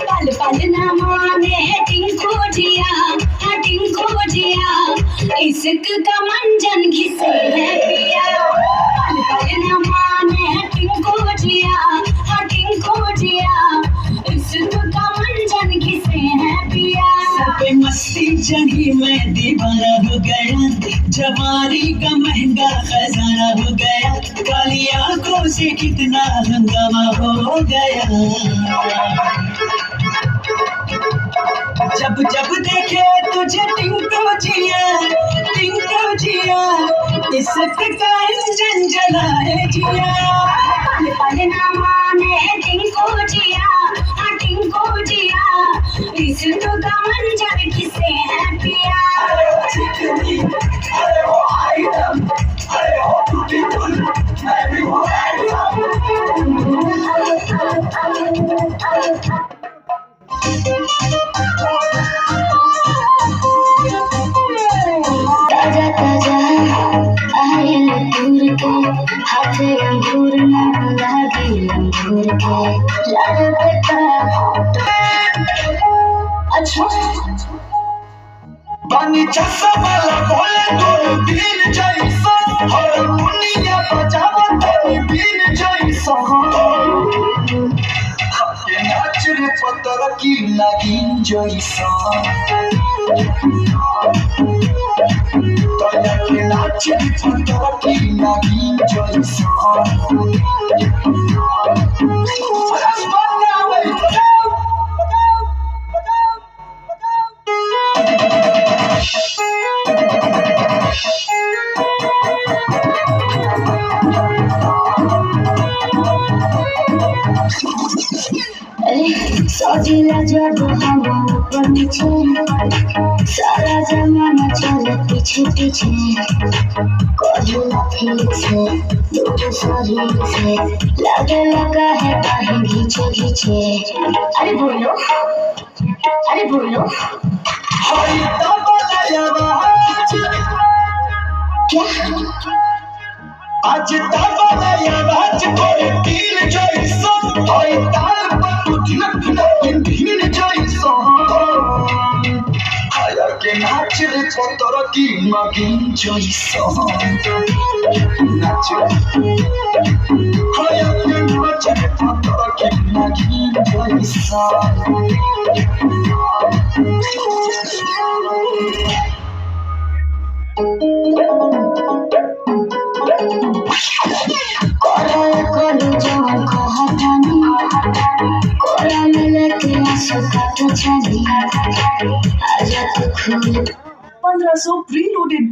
पल पल न माने टिंकू जिया इश्क का मंजन घिसे है पिया। पल पल न माने टिंकू जिया इश्क का मंजन घिसे है पिया। सब मस्ती चढ़ी मैं दीवाना हो गया, जवानी का महंगा खजाना हो गया, काली आंखों से कितना हंगामा हो गया। जब जब देखे तुझे टिंकू जिया इश्क का इंजन जलाए जिया। पल पल न माने टिंकू जिया इश्क का मंजन घिसे है पिया। अरे वो आइटम, अरे वो ब्यूटीफुल, अरे वो ताजा ताजा आयल अंगूर के हाथ अंगूर न लागे अंगूर के लागता। अच्छा पानी चश्मा बोले तो दिल जैसा, हर दुनिया बजावा तो दिल जैसा। ये नाच रे पत्थर की नागिन जैसा, तोया के नाच रे पत्थर की नागिन जैसा। सजिला जब हम ऊपर नीचे सारा जमाना चले पीछे पीछे, कहला ठीक से दूर शरीर से लगे लगा है काहे घींचे घींचे। अरे बोलो क्या आज तबला आवाज करे दिल जैसा, ओए ताल पर तू धीन जैसा। हाया के नाच रे पत्थर की नागिन जैसा, नाच हाया के नाच रे पत्थर की नागिन जैसा। करो जवान को हटानी कोरा में लेके आंसू काटो छानी आजा तू खुद 1500 प्रीलोडेड